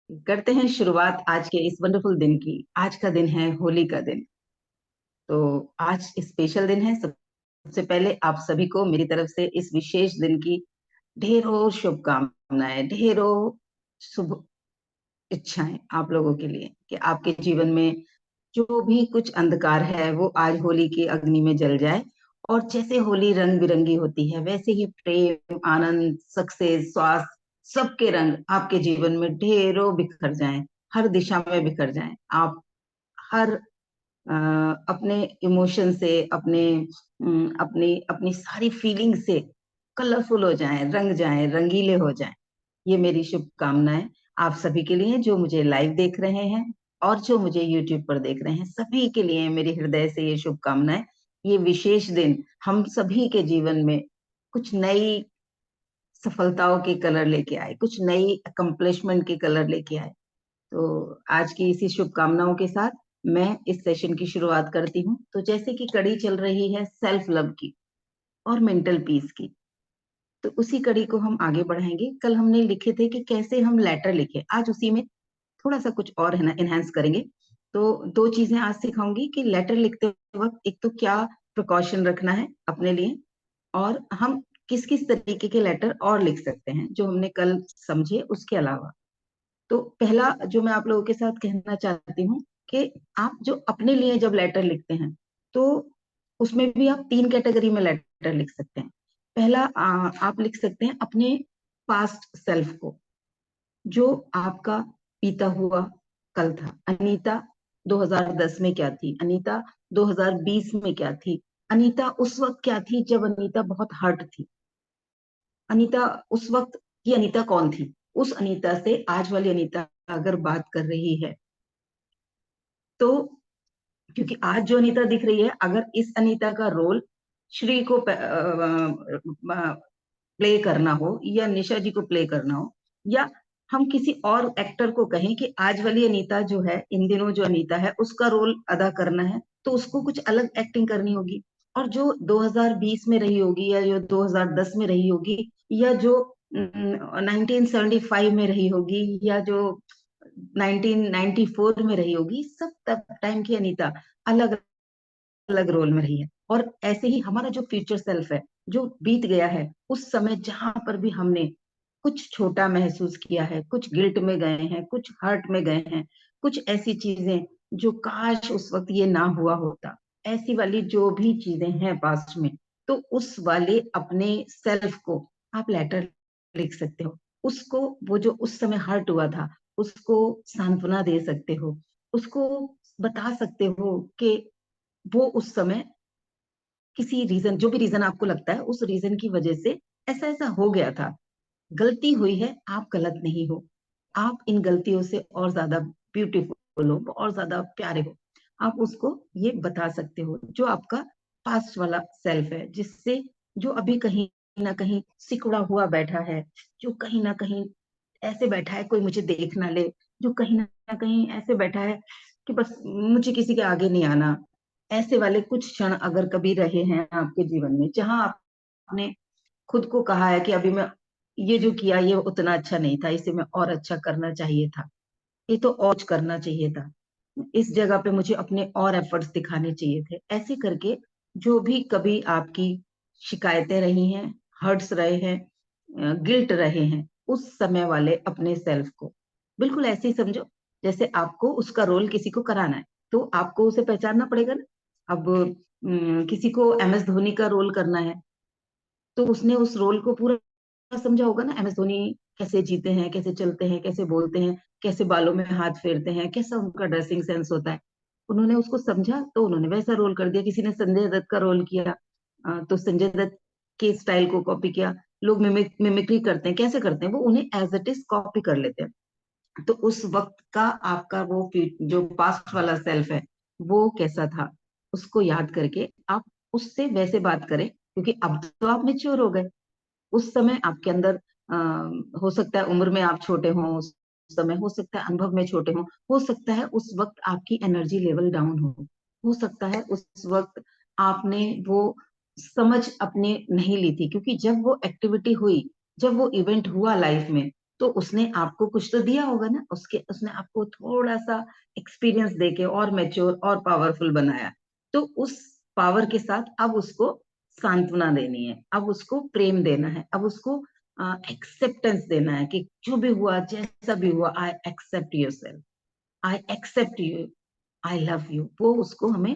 करते हैं शुरुआत आज के इस वंडरफुल दिन की। आज का दिन है होली का दिन। तो आज स्पेशल दिन है। सबसे पहले आप सभी को मेरी तरफ से इस विशेष दिन की ढेरों शुभकामनाएं, ढेरों शुभ इच्छाएं आप लोगों के लिए कि आपके जीवन में जो भी कुछ अंधकार है वो आज होली की अग्नि में जल जाए। और जैसे होली रंग बिरंगी होती है वैसे ही प्रेम, आनंद, सक्सेस, स्वास्थ्य, सबके रंग आपके जीवन में ढेरों बिखर जाएं, हर दिशा में बिखर जाएं। आप हर अपने इमोशन से, अपनी अपनी सारी फीलिंग से कलरफुल हो जाएं, रंग जाएं, रंगीले हो जाएं। ये मेरी शुभकामनाएं आप सभी के लिए जो मुझे लाइव देख रहे हैं और जो मुझे यूट्यूब पर देख रहे हैं, सभी के लिए मेरे हृदय से ये शुभकामनाएं। ये विशेष दिन हम सभी के जीवन में कुछ नई सफलताओं के कलर लेके आए, कुछ नई अकम्पलिशमेंट के कलर लेके आए। तो आज की इसी शुभकामनाओं के साथ मैं इस सेशन की शुरुआत करती हूँ। तो जैसे कि कड़ी चल रही है सेल्फ लव की और मेंटल पीस की, तो उसी कड़ी को हम आगे बढ़ाएंगे। कल हमने लिखे थे कि कैसे हम लेटर लिखे, आज उसी में थोड़ा सा कुछ और है ना इनहेंस करेंगे। तो दो चीजें आज सिखाऊंगी कि लेटर लिखते वक्त एक तो क्या प्रिकॉशन रखना है अपने लिए, और हम किस किस तरीके के लेटर और लिख सकते हैं जो हमने कल समझे उसके अलावा। तो पहला जो मैं आप लोगों के साथ कहना चाहती हूँ कि आप जो अपने लिए जब लेटर लिखते हैं तो उसमें भी आप तीन कैटेगरी में लेटर लिख सकते हैं। पहला आप लिख सकते हैं अपने पास्ट सेल्फ को, जो आपका बीता हुआ कल था। अनीता 2010 में क्या थी, अनीता 2020 में क्या थी, अनीता उस वक्त क्या थी जब अनीता बहुत हर्ट थी, अनीता उस वक्त की अनीता कौन थी। उस अनीता से आज वाली अनीता अगर बात कर रही है तो, क्योंकि आज जो अनीता दिख रही है, अगर इस अनीता का रोल श्री को प्ले करना हो या निशा जी को प्ले करना हो, या हम किसी और एक्टर को कहें कि आज वाली अनीता जो है, इन दिनों जो अनीता है उसका रोल अदा करना है, तो उसको कुछ अलग एक्टिंग करनी होगी। और जो 2020 में रही होगी या जो 2010 में रही होगी या जो 1975 में रही होगी या जो 1994 में रही होगी, सब तब टाइम की अनीता अलग अलग रोल में रही है। और ऐसे ही हमारा जो फ्यूचर सेल्फ है, जो बीत गया है, उस समय जहां पर भी हमने कुछ छोटा महसूस किया है, कुछ गिल्ट में गए हैं, कुछ हर्ट में गए हैं, कुछ ऐसी चीजें जो काश उस वक्त ये ना हुआ होता, ऐसी वाली जो भी चीजें हैं पास्ट में, तो उस वाले अपने सेल्फ को आप लेटर लिख सकते हो। उसको, वो जो उस समय हर्ट हुआ था, उसको सांत्वना दे सकते हो, उसको बता सकते हो कि वो उस समय किसी रीजन, जो भी रीजन आपको लगता है उस रीजन की वजह से ऐसा ऐसा हो गया था, गलती हुई है, आप गलत नहीं हो, आप इन गलतियों से और ज्यादा ब्यूटीफुल हो, और ज्यादा प्यारे हो। आप उसको ये बता सकते हो, जो आपका पास्ट वाला सेल्फ है, जिससे जो अभी कहीं ना कहीं सिकुड़ा हुआ बैठा है, जो कहीं ना कहीं ऐसे बैठा है कोई मुझे देख ना ले, जो कहीं ना कहीं ऐसे बैठा है कि बस मुझे किसी के आगे नहीं आना। ऐसे वाले कुछ क्षण अगर कभी रहे हैं आपके जीवन में जहां आपने खुद को कहा है कि अभी मैं ये जो किया ये उतना अच्छा नहीं था, इसे मैं और अच्छा करना चाहिए था, ये तो और कुछ करना चाहिए था, इस जगह पे मुझे अपने और एफर्ट्स दिखाने चाहिए थे, ऐसे करके जो भी कभी आपकी शिकायतें रही हैं, हर्ट्स रहे हैं, गिल्ट रहे हैं, उस समय वाले अपने सेल्फ को बिल्कुल ऐसे ही समझो जैसे आपको उसका रोल किसी को कराना है, तो आपको उसे पहचानना पड़ेगा ना। अब किसी को एम एस धोनी का रोल करना है, तो उसने उस रोल को पूरा समझा होगा ना। एम एस धोनी कैसे जीते हैं, कैसे चलते हैं, कैसे बोलते हैं, कैसे बालों में हाथ फेरते हैं, कैसा उनका ड्रेसिंग सेंस होता है, उन्होंने उसको समझा तो उन्होंने वैसा रोल कर दिया। किसी ने संजय दत्त का रोल किया, तो संजय दत्त के स्टाइल को कॉपी किया। लोग मिमिक्री करते हैं, कैसे करते हैं, वो उन्हें एज इट इज कॉपी कर लेते हैं। तो उस वक्त का आपका वो जो पास्ट वाला सेल्फ है वो कैसा था, उसको याद करके आप उससे वैसे बात करें, क्योंकि अब तो आप मेच्योर हो गए। उस समय आपके अंदर हो सकता है उम्र में आप छोटे हों, उस समय हो सकता है अनुभव में छोटे हों, हो सकता है उस वक्त आपकी एनर्जी लेवल डाउन हो सकता है उस वक्त आपने वो समझ अपने नहीं ली थी, क्योंकि जब वो एक्टिविटी हुई, जब वो इवेंट हुआ लाइफ में, तो उसने आपको कुछ तो दिया होगा ना, उसने आपको थोड़ा सा एक्सपीरियंस देके और मैच्योर और पावरफुल बनाया। तो उस पावर के साथ अब उसको सांत्वना देनी है, अब उसको प्रेम देना है, अब उसको एक्सेप्टेंस देना है कि जो भी हुआ, जैसा भी हुआ, I accept yourself, I accept you, I love you, वो उसको हमें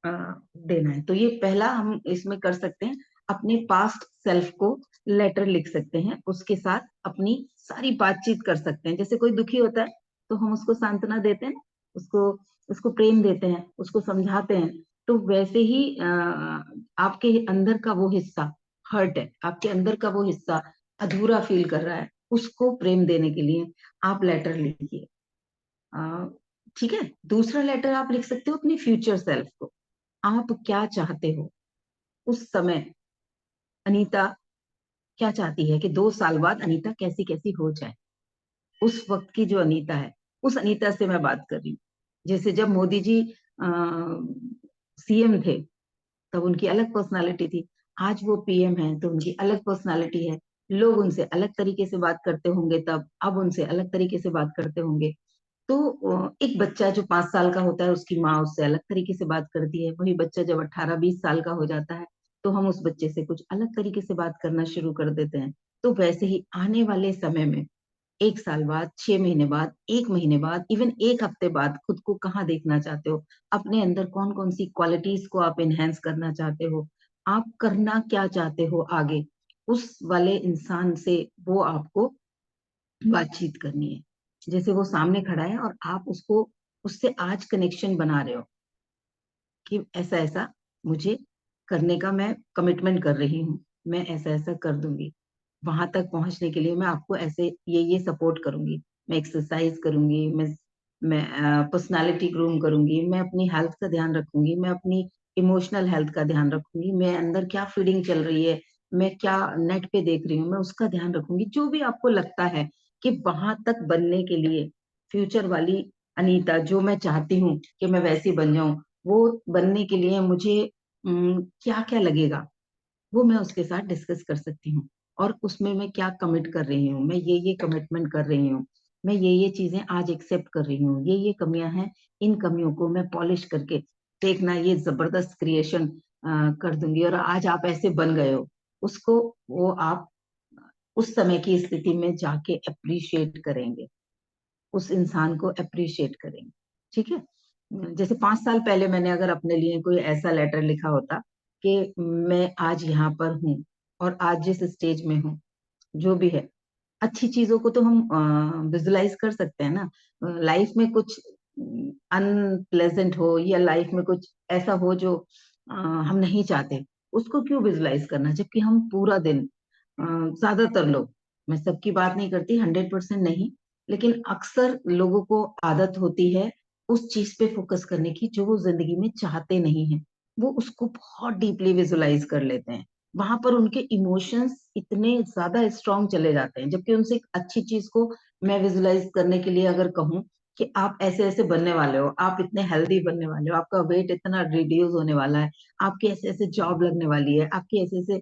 अ, देना है। तो ये पहला हम इसमें कर सकते हैं, अपने पास्ट सेल्फ को लेटर लिख सकते हैं, उसके साथ अपनी सारी बातचीत कर सकते हैं। जैसे कोई दुखी होता है तो हम उसको सांत्वना देते हैं, उसको उसको प्रेम देते हैं, उसको समझाते हैं। तो वैसे ही आपके अंदर का वो हिस्सा हर्ट है, आपके अंदर का वो हिस्सा अधूरा फील कर रहा है, उसको प्रेम देने के लिए आप लेटर लिखिए। अ, ठीक है। दूसरा लेटर आप लिख सकते हो अपनी फ्यूचर सेल्फ को। आप क्या चाहते हो उस समय, अनीता क्या चाहती है कि 2 साल बाद अनीता कैसी कैसी हो जाए। उस वक्त की जो अनीता है, उस अनीता से मैं बात कर रही हूँ। जैसे जब मोदी जी सीएम थे तब उनकी अलग पर्सनालिटी थी, आज वो पीएम है तो उनकी अलग पर्सनालिटी है। लोग उनसे अलग तरीके से बात करते होंगे तब, अब उनसे अलग तरीके से बात करते होंगे। तो एक बच्चा जो 5 साल का होता है उसकी माँ उससे अलग तरीके से बात करती है, वही बच्चा जब 18-20 साल का हो जाता है तो हम उस बच्चे से कुछ अलग तरीके से बात करना शुरू कर देते हैं। तो वैसे ही आने वाले समय में 1 साल बाद, 6 महीने बाद, 1 महीने बाद, इवन 1 हफ्ते बाद खुद को कहाँ देखना चाहते हो, अपने अंदर कौन कौन सी क्वालिटीज को आप एनहेंस करना चाहते हो, आप करना क्या चाहते हो आगे, उस वाले इंसान से वो आपको बातचीत करनी है। जैसे वो सामने खड़ा है और आप उसको, उससे आज कनेक्शन बना रहे हो कि ऐसा ऐसा मुझे करने का मैं कमिटमेंट कर रही हूँ, मैं ऐसा ऐसा कर दूंगी, वहां तक पहुंचने के लिए मैं आपको ऐसे ये सपोर्ट करूंगी, मैं एक्सरसाइज करूंगी, मैं पर्सनालिटी ग्रूम करूंगी, मैं अपनी हेल्थ का ध्यान रखूंगी, मैं अपनी इमोशनल हेल्थ का ध्यान रखूंगी, मैं अंदर क्या फीडिंग चल रही है, मैं क्या नेट पे देख रही हूँ, मैं उसका ध्यान रखूंगी। जो भी आपको लगता है कि वहां तक बनने के लिए फ्यूचर वाली अनीता जो मैं चाहती हूँ कि मैं वैसी बन जाऊं, वो बनने के लिए मुझे क्या क्या लगेगा, वो मैं उसके साथ डिस्कस कर सकती हूँ। और उसमें मैं क्या कमिट कर रही हूँ, मैं ये कमिटमेंट कर रही हूँ, मैं ये चीजें आज एक्सेप्ट कर रही हूँ, ये कमियां हैं, इन कमियों को मैं पॉलिश करके देखना ये जबरदस्त क्रिएशन कर दूंगी और आज आप ऐसे बन गए हो। उसको वो आप उस समय की स्थिति में जाके अप्रिशिएट करेंगे, उस इंसान को अप्रिशिएट करेंगे। ठीक है। जैसे 5 साल पहले मैंने अगर अपने लिए कोई ऐसा लेटर लिखा होता कि मैं आज यहाँ पर हूँ और आज जिस स्टेज में हूँ, जो भी है, अच्छी चीजों को तो हम विजुलाइज कर सकते हैं ना। लाइफ में कुछ अनप्लेजेंट हो या लाइफ में कुछ ऐसा हो जो हम नहीं चाहते, उसको क्यों विजुलाइज करना, जबकि हम पूरा दिन ज्यादातर लोग, मैं सबकी बात नहीं करती, 100% नहीं, लेकिन अक्सर लोगों को आदत होती है उस चीज पे फोकस करने की जो वो जिंदगी में चाहते नहीं है, वो उसको बहुत डीपली विजुलाइज कर लेते हैं। वहां पर उनके इमोशंस इतने ज्यादा स्ट्रांग चले जाते हैं, जबकि उनसे एक अच्छी चीज को मैं विजुलाइज करने के लिए अगर कहूँ कि आप ऐसे ऐसे बनने वाले हो, आप इतने हेल्दी बनने वाले हो, आपका वेट इतना रिड्यूस होने वाला है, आपकी ऐसे ऐसे जॉब लगने वाली है, आपकी ऐसे ऐसे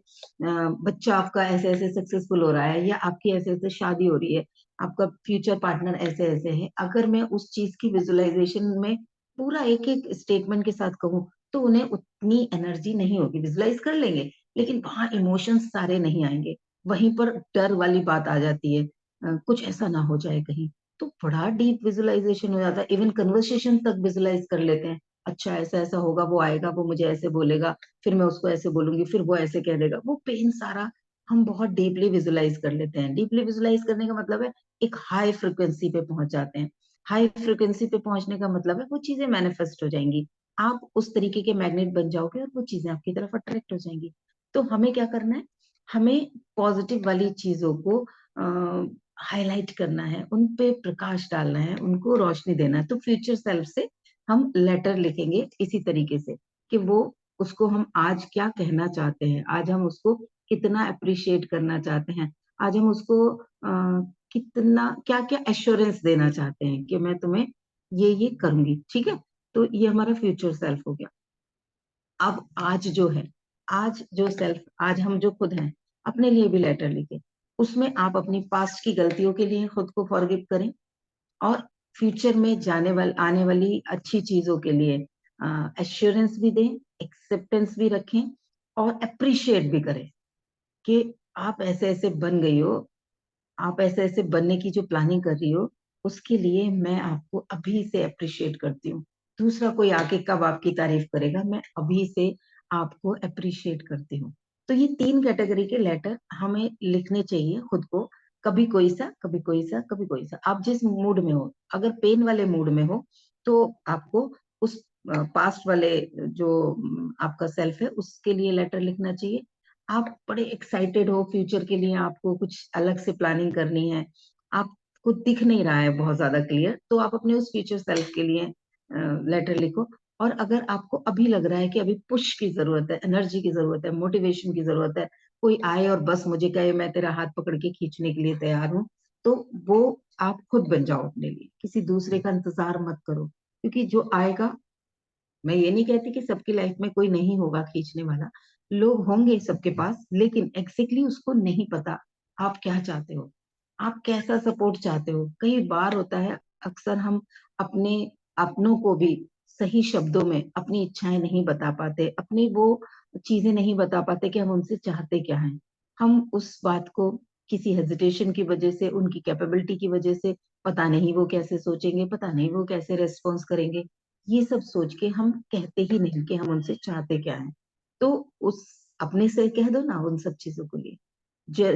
बच्चा आपका ऐसे ऐसे सक्सेसफुल हो रहा है, या आपकी ऐसे ऐसे शादी हो रही है, आपका फ्यूचर पार्टनर ऐसे ऐसे है, अगर मैं उस चीज की विजुलाइजेशन में पूरा एक एक स्टेटमेंट के साथ कहूँ तो उन्हें उतनी एनर्जी नहीं होगी। विजुलाइज कर लेंगे लेकिन वहां इमोशंस सारे नहीं आएंगे, वहीं पर डर वाली बात आ जाती है, कुछ ऐसा ना हो जाए कहीं। तो बड़ा डीप विजुलाइजेशन हो जाता है, इवन कन्वर्सेशन तक विजुलाइज कर लेते हैं। अच्छा ऐसा ऐसा होगा, वो आएगा, वो मुझे ऐसे बोलेगा, फिर मैं उसको ऐसे बोलूंगी, फिर वो ऐसे कह देगा, वो पेन सारा हम बहुत डीपली विजुलाइज कर लेते हैं। डीपली विजुलाइज करने का मतलब है एक हाई फ्रिक्वेंसी पे पहुंच जाते हैं। हाई फ्रिक्वेंसी पे पहुंचने का मतलब है वो चीजें मैनिफेस्ट हो जाएंगी, आप उस तरीके के मैग्नेट बन जाओगे और वो चीजें आपकी तरफ अट्रैक्ट हो जाएंगी। तो हमें क्या करना है, हमें पॉजिटिव वाली चीजों को हाईलाइट करना है, उन पे प्रकाश डालना है, उनको रोशनी देना है। तो फ्यूचर सेल्फ से हम लेटर लिखेंगे इसी तरीके से कि वो, उसको हम आज क्या कहना चाहते हैं, आज हम उसको कितना अप्रिशिएट करना चाहते हैं, आज हम उसको कितना क्या क्या एश्योरेंस देना चाहते हैं कि मैं तुम्हें ये करूंगी। ठीक है। तो ये हमारा फ्यूचर सेल्फ हो गया। अब आज जो है, आज जो सेल्फ, आज हम जो खुद हैं, अपने लिए भी लेटर लिखे, उसमें आप अपनी पास्ट की गलतियों के लिए खुद को फॉरगिव करें, और फ्यूचर में आने वाली अच्छी चीजों के लिए एश्योरेंस भी दें, एक्सेप्टेंस भी रखें, और अप्रिशिएट भी करें कि आप ऐसे ऐसे बन गई हो, आप ऐसे ऐसे बनने की जो प्लानिंग कर रही हो, उसके लिए मैं आपको अभी से अप्रिशिएट करती हूँ। दूसरा कोई आके कब आपकी तारीफ करेगा, मैं अभी से आपको अप्रिशिएट करती हूँ। तो ये 3 कैटेगरी के लेटर हमें लिखने चाहिए खुद को, कभी कोई सा, कभी कोई सा, कभी कोई सा। आप जिस मूड में हो, अगर पेन वाले मूड में हो तो आपको उस पास्ट वाले जो आपका सेल्फ है उसके लिए लेटर लिखना चाहिए। आप बड़े एक्साइटेड हो फ्यूचर के लिए, आपको कुछ अलग से प्लानिंग करनी है, आपको दिख नहीं रहा है बहुत ज्यादा क्लियर, तो आप अपने उस फ्यूचर सेल्फ के लिए लेटर लिखो। और अगर आपको अभी लग रहा है कि अभी पुश की जरूरत है, एनर्जी की जरूरत है, मोटिवेशन की जरूरत है, कोई आए और बस मुझे कहे मैं तेरा हाथ पकड़ के खींचने के लिए तैयार हूँ, तो वो आप खुद बन जाओ अपने लिए, किसी दूसरे का इंतजार मत करो, क्योंकि जो आएगा, मैं ये नहीं कहती कि सबकी लाइफ में कोई नहीं होगा खींचने वाला, लोग होंगे सबके पास, लेकिन एग्जैक्टली उसको नहीं पता आप क्या चाहते हो, आप कैसा सपोर्ट चाहते हो। कई बार होता है, अक्सर हम अपने अपनों को भी सही शब्दों में अपनी इच्छाएं नहीं बता पाते, अपनी वो चीजें नहीं बता पाते कि हम उनसे चाहते क्या हैं। हम उस बात को किसी हेजिटेशन की वजह से, उनकी कैपेबिलिटी की वजह से, पता नहीं वो कैसे सोचेंगे, पता नहीं वो कैसे रेस्पॉन्स करेंगे, ये सब सोच के हम कहते ही नहीं कि हम उनसे चाहते क्या है। तो उस अपने से कह दो ना उन सब चीजों को लिए,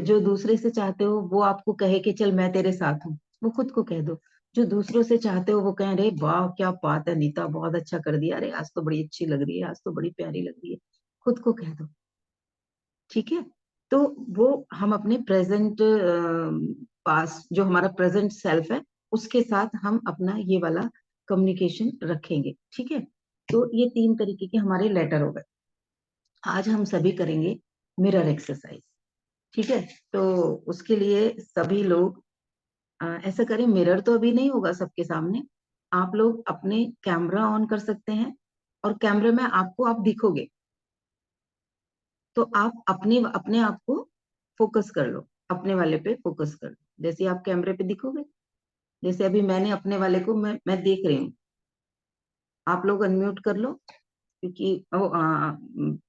जो दूसरे से चाहते हो वो आपको कहे कि चल मैं तेरे साथ हूँ, वो खुद को कह दो। जो दूसरों से चाहते हो वो कह रहे वाह क्या बात है नीता, बहुत अच्छा कर दिया, अरे आज तो बड़ी अच्छी लग रही है, आज तो बड़ी प्यारी लग रही है, खुद को कह दो। ठीक है। तो वो हम अपने प्रेजेंट पास, जो हमारा प्रेजेंट सेल्फ है, उसके साथ हम अपना ये वाला कम्युनिकेशन रखेंगे। ठीक है। तो ये 3 तरीके के हमारे लेटर हो गए। आज हम सभी करेंगे मिरर एक्सरसाइज। ठीक है। तो उसके लिए सभी लोग ऐसा करें, मिरर तो अभी नहीं होगा सबके सामने, आप लोग अपने कैमरा ऑन कर सकते हैं, और कैमरे में आपको आप दिखोगे, तो आप अपने अपने आप को फोकस कर लो, अपने वाले पे फोकस कर लो, जैसे आप कैमरे पे दिखोगे। जैसे अभी मैंने अपने वाले को मैं देख रही हूँ, आप लोग अनम्यूट कर लो, क्योंकि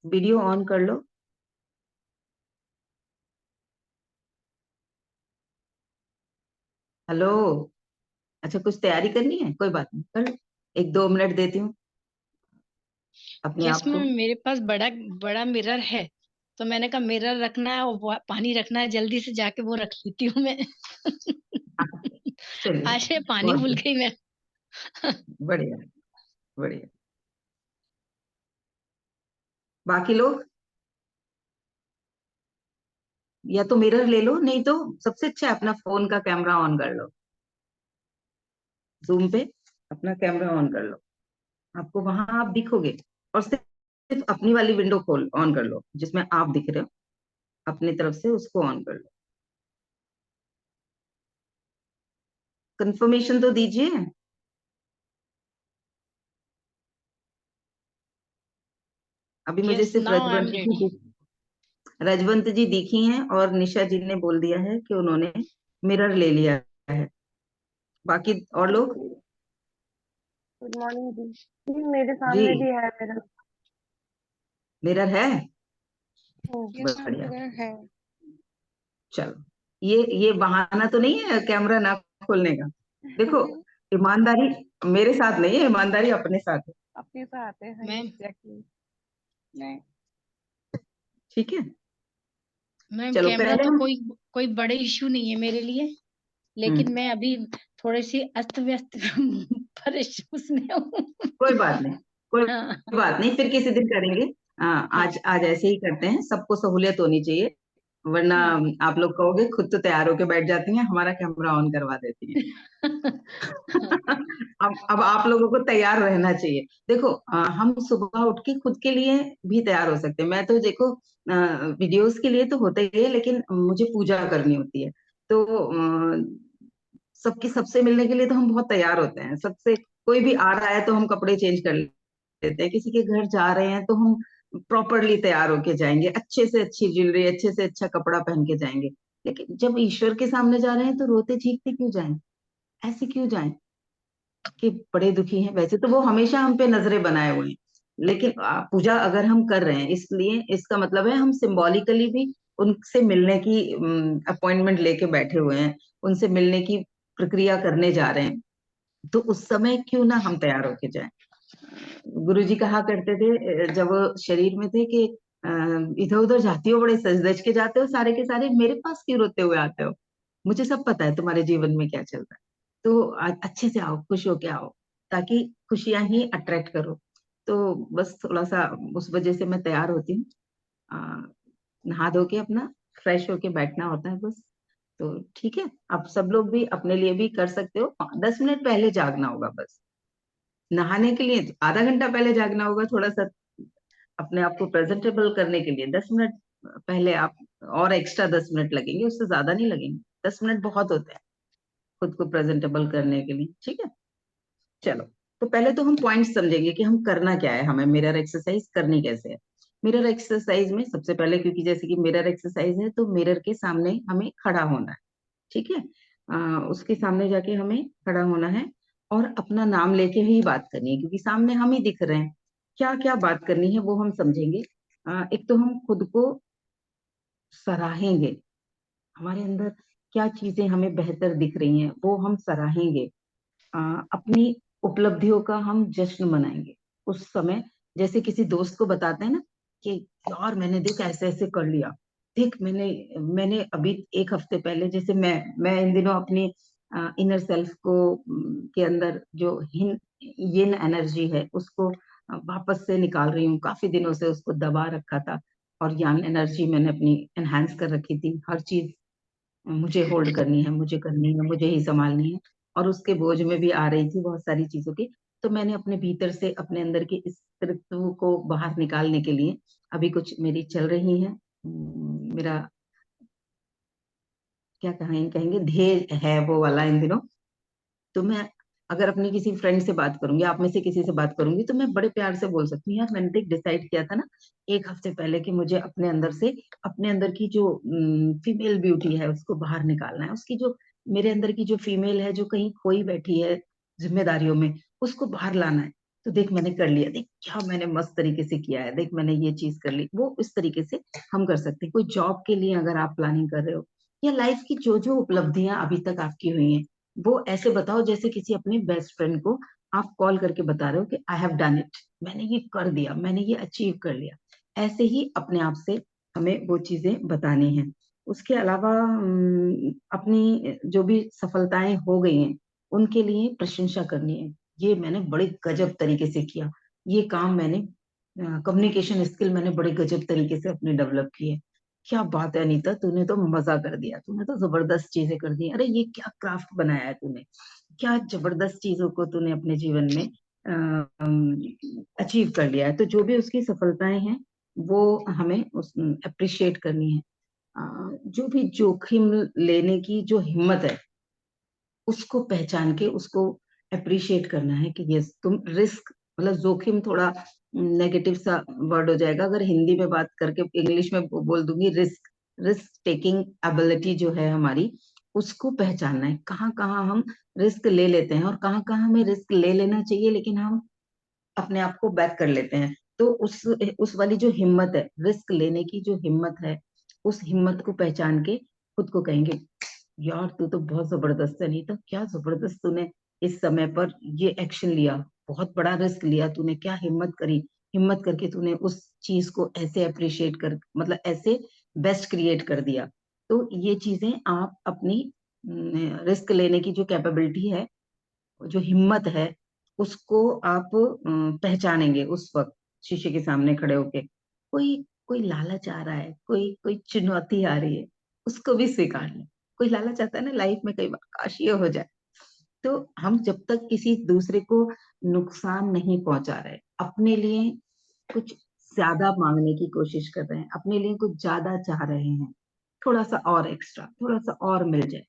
वीडियो ऑन कर लो। हेलो। अच्छा, कुछ तैयारी करनी है, कोई बात नहीं, कर लो, 1-2 मिनट देती हूँ अपने यस आप को। मैम, मेरे पास बड़ा बड़ा मिरर है, तो मैंने कहा मिरर रखना है और पानी रखना है, जल्दी से जाके वो रख लेती हूँ मैं। हाँ, चलिए, आज ये पानी बहुत भूल बढ़िया, गई मैं। बढ़िया, बढ़िया। बाकी लोग या तो मिरर ले लो, नहीं तो सबसे अच्छा है अपना फोन का कैमरा ऑन कर लो, जूम पे अपना कैमरा ऑन कर लो, आपको वहां आप दिखोगे। और सिर्फ अपनी वाली विंडो खोल ऑन कर लो जिसमें आप दिख रहे हो, अपनी तरफ से उसको ऑन कर लो। कंफर्मेशन तो दीजिए। अभी मुझे यस, सिर्फ now I am ready. Rajwant ji दिखी हैं, और निशा जी ने बोल दिया है कि उन्होंने मिरर ले लिया है। बाकी और लोग? गुड मॉर्निंग जी। जी मेरे जी, सामने भी है मेरा। मिरर है, यस मैम, बढ़िया। मिरर है। चलो, ये बहाना तो नहीं है कैमरा ना खोलने का। देखो, ईमानदारी मेरे साथ नहीं है, ईमानदारी अपने साथ है। अपने से आते हैं मैम एग्जैक्टली। नहीं। ठीक है। मैम चलो कैमरा पहले तो हम, कोई कोई बड़े इश्यू नहीं है मेरे लिए, लेकिन हम्म, मैं अभी थोड़ी सी अस्त व्यस्त परेशान उसमें हूँ। कोई बात नहीं, कोई हाँ। बात नहीं, फिर किसी दिन करेंगे। आज आज ऐसे ही करते हैं, सबको सहूलियत होनी चाहिए, वरना हम्म। आप लोग कहोगे खुद तो तैयार होके बैठ जाती हैं, हमारा कैमरा ऑन करवा देती हैं। अब आप लोगों को तैयार रहना चाहिए। देखो, हम सुबह उठ के खुद के लिए भी तैयार हो सकते हैं। मैं तो देखो वीडियोस के लिए तो होता ही है, लेकिन मुझे पूजा करनी होती है, तो सबकी सबसे मिलने के लिए तो हम बहुत तैयार होते हैं, सबसे कोई भी आ रहा है तो हम कपड़े चेंज कर लेते हैं, किसी के घर जा रहे हैं तो हम प्रॉपरली तैयार होके जाएंगे, अच्छे से अच्छी ज्वेलरी, अच्छे से अच्छा कपड़ा पहन के जाएंगे। लेकिन जब ईश्वर के सामने जा रहे हैं तो रोते चीखते क्यों जाएं? ऐसे क्यों जाएं कि बड़े दुखी हैं? वैसे तो वो हमेशा हम पे नजरें बनाए हुए हैं, लेकिन पूजा अगर हम कर रहे हैं इसलिए इसका मतलब है हम सिंबॉलिकली भी उनसे मिलने की अपॉइंटमेंट लेके बैठे हुए हैं, उनसे मिलने की प्रक्रिया करने जा रहे हैं। तो उस समय क्यों ना हम तैयार होके जाएं। गुरुजी कहा करते थे जब वो शरीर में थे कि इधर उधर जाती हो, बड़े सज धज के जाते हो, सारे के सारे मेरे पास क्यों रोते हुए आते हो? मुझे सब पता है तुम्हारे जीवन में क्या चल रहा है। तो अच्छे से आओ, खुश होके आओ, ताकि खुशियां ही अट्रैक्ट करो। तो बस थोड़ा सा उस वजह से मैं तैयार होती हूँ। अ, नहा धो के अपना फ्रेश होके बैठना होता है बस। तो ठीक है, आप सब लोग भी अपने लिए भी कर सकते हो। 10 मिनट पहले जागना होगा बस। नहाने के लिए आधा घंटा पहले जागना होगा, थोड़ा सा अपने आप को प्रेजेंटेबल करने के लिए 10 मिनट पहले आप, और एक्स्ट्रा 10 मिनट लगेंगे, उससे ज्यादा नहीं लगेंगे। 10 मिनट बहुत होते हैं खुद को प्रेजेंटेबल करने के लिए। ठीक है, चलो। तो पहले तो हम पॉइंट्स समझेंगे कि हम करना क्या है, हमें मिरर एक्सरसाइज करनी कैसे है। मिरर एक्सरसाइज में सबसे पहले, क्योंकि जैसे कि मिरर एक्सरसाइज है तो मिरर के सामने हमें खड़ा होना है। ठीक है, उसके सामने जाके हमें खड़ा होना है और अपना नाम लेके ही बात करनी है, क्योंकि सामने हम ही दिख रहे हैं। क्या क्या बात करनी है वो हम समझेंगे। एक तो हम खुद को सराहेंगे, हमारे अंदर क्या चीजें हमें बेहतर दिख रही हैं वो हम सराहेंगे। अ, अपनी उपलब्धियों का हम जश्न मनाएंगे उस समय। जैसे किसी दोस्त को बताते हैं ना कि यार मैंने देख ऐसे ऐसे कर लिया, देख मैंने मैंने अभी 1 हफ्ते पहले, जैसे मैं इन दिनों अपनी इनर सेल्फ को के अंदर जो यिन एनर्जी है उसको वापस से निकाल रही हूँ। काफी दिनों से उसको दबा रखा था, और यांग एनर्जी मैंने अपनी एनहांस कर रखी थी। हर चीज मुझे होल्ड करनी है, मुझे करनी है, मुझे ही संभालनी है, और उसके बोझ में भी आ रही थी बहुत सारी चीजों की। तो मैंने अपने भीतर से अपने अंदर के इस तत्व को बाहर निकालने के लिए अभी कुछ मेरी चल रही है। मेरा क्या कहेंगे ध्येय है वो वाला इन दिनों। तो मैं अगर अपनी किसी फ्रेंड से बात करूंगी, आप में से किसी से बात करूंगी, तो मैं बड़े प्यार से बोल सकती हूँ, यार मैंने एक डिसाइड किया था ना 1 हफ्ते पहले कि मुझे अपने अंदर से, अपने अंदर की जो फीमेल ब्यूटी है उसको बाहर निकालना है। उसकी जो, मेरे अंदर की जो फीमेल है जो कहीं खोई बैठी है जिम्मेदारियों में, उसको बाहर लाना है। तो देख मैंने कर लिया, देख क्या मैंने मस्त तरीके से किया है, देख मैंने ये चीज कर ली। वो इस तरीके से हम कर सकते हैं। कोई जॉब के लिए अगर आप प्लानिंग कर रहे हो, या लाइफ की जो जो उपलब्धियां अभी तक आपकी हुई हैं, वो ऐसे बताओ जैसे किसी अपने बेस्ट फ्रेंड को आप कॉल करके बता रहे हो कि आई हैव डन इट, मैंने ये कर दिया, मैंने ये अचीव कर लिया। ऐसे ही अपने आप से हमें वो चीजें बतानी है। उसके अलावा अपनी जो भी सफलताएं हो गई हैं उनके लिए प्रशंसा करनी है। ये मैंने बड़े गजब तरीके से किया, ये काम मैंने, कम्युनिकेशन स्किल मैंने बड़े गजब तरीके से अपने डेवलप की है। क्या बात है अनीता, तूने तो मजा कर दिया, तूने तो जबरदस्त चीजें कर दी। अरे ये क्या क्राफ्ट बनाया है तूने, क्या जबरदस्त चीजों को तूने अपने जीवन में अचीव कर लिया है। तो जो भी उसकी सफलताएं हैं वो हमें उस अप्रिशिएट करनी है। जो भी जोखिम लेने की जो हिम्मत है उसको पहचान के उसको अप्रिशिएट करना है कि यस तुम रिस्क, मतलब जोखिम थोड़ा नेगेटिव सा वर्ड हो जाएगा, अगर हिंदी में बात करके इंग्लिश में बोल दूंगी, रिस्क, रिस्क टेकिंग एबिलिटी जो है हमारी, उसको पहचानना है। कहाँ कहाँ हम रिस्क ले लेते हैं और कहाँ कहाँ हमें रिस्क ले लेना चाहिए लेकिन हम अपने आप को बैक कर लेते हैं। तो उस वाली जो हिम्मत है, रिस्क लेने की जो हिम्मत है, उस हिम्मत को पहचान के खुद को कहेंगे यार तू तो बहुत जबरदस्त है नीता, क्या जबरदस्त तूने इस समय पर ये एक्शन लिया, बहुत बड़ा रिस्क लिया तूने, क्या हिम्मत करी, हिम्मत करके तूने उस चीज को ऐसे अप्रिशिएट कर, मतलब ऐसे बेस्ट क्रिएट कर दिया। तो ये चीजें आप अपनी रिस्क लेने की जो कैपेबिलिटी है, जो हिम्मत है, उसको आप पहचानेंगे उस वक्त शीशे के सामने खड़े होके। कोई कोई लालच आ रहा है, कोई कोई चुनौती आ रही है, उसको भी स्वीकार लें। कोई लालच आता है ना लाइफ में, कई बार काश ये हो जाए। तो हम जब तक किसी दूसरे को नुकसान नहीं पहुंचा रहे, अपने लिए कुछ ज्यादा मांगने की कोशिश कर रहे हैं, अपने लिए कुछ ज्यादा चाह रहे हैं, थोड़ा सा और एक्स्ट्रा, थोड़ा सा और मिल जाए,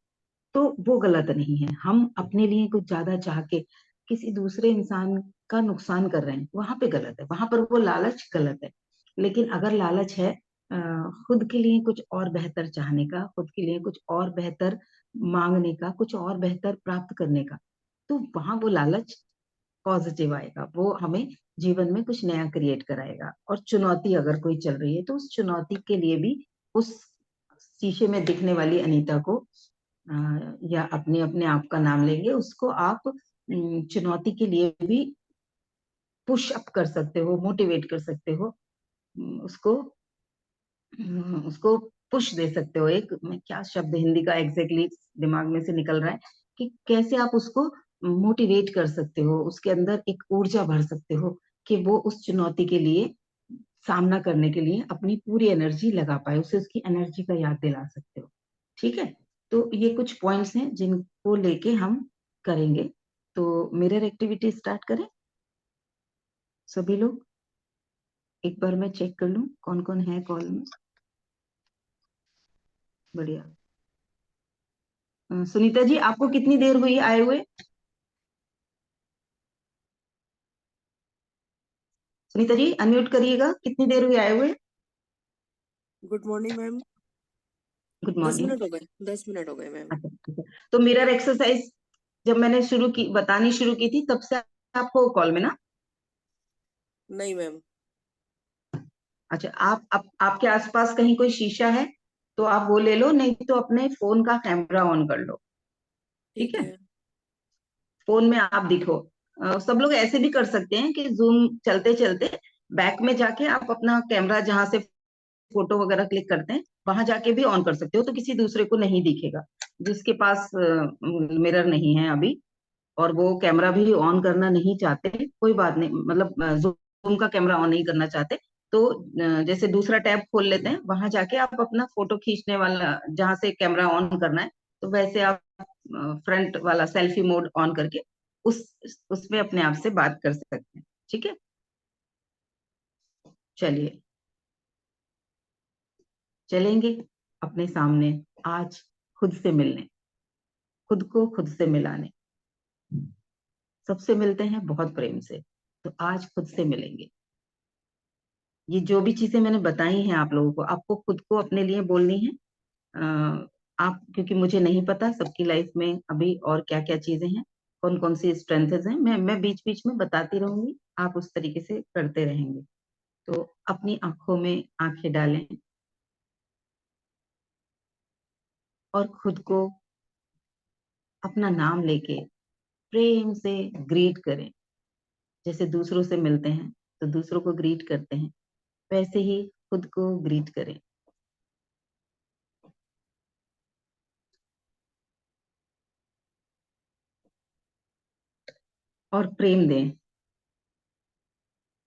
तो वो गलत नहीं है। हम अपने लिए कुछ ज्यादा चाह के किसी दूसरे इंसान का नुकसान कर रहे हैं, वहां पे गलत है, वहां पर वो लालच गलत है। लेकिन अगर लालच है खुद के लिए कुछ और बेहतर चाहने का, खुद के लिए कुछ और बेहतर मांगने का, कुछ और बेहतर प्राप्त करने का, तो वहां वो लालच पॉजिटिव आएगा, वो हमें जीवन में कुछ नया क्रिएट कराएगा। और चुनौती अगर कोई चल रही है तो उस चुनौती के लिए भी उस शीशे में दिखने वाली अनीता को या अपने अपने आप का नाम लेंगे उसको आप चुनौती के लिए भी पुश अप कर सकते हो, मोटिवेट कर सकते हो, उसको उसको पुश दे सकते हो। एक मैं क्या शब्द हिंदी का एग्जैक्टली दिमाग में से निकल रहा है कि कैसे आप उसको मोटिवेट कर सकते हो, उसके अंदर एक ऊर्जा भर सकते हो कि वो उस चुनौती के लिए सामना करने के लिए अपनी पूरी एनर्जी लगा पाए, उसे उसकी एनर्जी का याद दिला सकते हो। ठीक है, तो ये कुछ पॉइंट्स हैं जिनको लेके हम करेंगे। तो मिरर एक्टिविटी स्टार्ट करें सभी लोग। एक बार मैं चेक कर लूं कौन कौन है कॉल में। बढ़िया। सुनीता जी आपको कितनी देर हुई आए हुए? सुनीता जी अनम्यूट करिएगा, कितनी देर हुई आए हुए? Good morning ma'am. Good 10 morning. Minute हो गए, 10 मिनट हो गए मैम। अच्छा ठीक है। तो मिरर एक्सरसाइज जब मैंने शुरू की बतानी शुरू की थी तब से आपको कॉल में ना? नहीं मैम। अच्छा, आपके आसपास कहीं कोई शीशा है तो आप वो ले लो, नहीं तो अपने फोन का कैमरा ऑन कर लो। ठीक ठीक है, है। फोन में आप दिखो। सब लोग ऐसे भी कर सकते हैं कि जूम चलते चलते बैक में जाके आप अपना कैमरा जहां से फोटो वगैरह क्लिक करते हैं वहां जाके भी ऑन कर सकते हो, तो किसी दूसरे को नहीं दिखेगा। जिसके पास मिरर नहीं है अभी और वो कैमरा भी ऑन करना नहीं चाहते, कोई बात नहीं, मतलब जूम का कैमरा ऑन नहीं करना चाहते, तो जैसे दूसरा टैब खोल लेते हैं, वहां जाके आप अपना फोटो खींचने वाला जहां से कैमरा ऑन करना है, तो वैसे आप फ्रंट वाला सेल्फी मोड ऑन करके उस उसमें अपने आप से बात कर सकते हैं। ठीक है, चलिए चलेंगे अपने सामने आज खुद से मिलने, खुद को खुद से मिलाने। सबसे मिलते हैं बहुत प्रेम से, तो आज खुद से मिलेंगे। ये जो भी चीजें मैंने बताई हैं आप लोगों को, आपको खुद को अपने लिए बोलनी है। आप, क्योंकि मुझे नहीं पता सबकी लाइफ में अभी और क्या क्या चीजें हैं, कौन कौन सी स्ट्रेंथेस हैं, मैं बीच बीच में बताती रहूंगी, आप उस तरीके से करते रहेंगे। तो अपनी आंखों में आंखें डालें और खुद को अपना नाम लेके प्रेम से ग्रीट करें। जैसे दूसरों से मिलते हैं तो दूसरों को ग्रीट करते हैं, वैसे ही खुद को ग्रीट करें और प्रेम दें।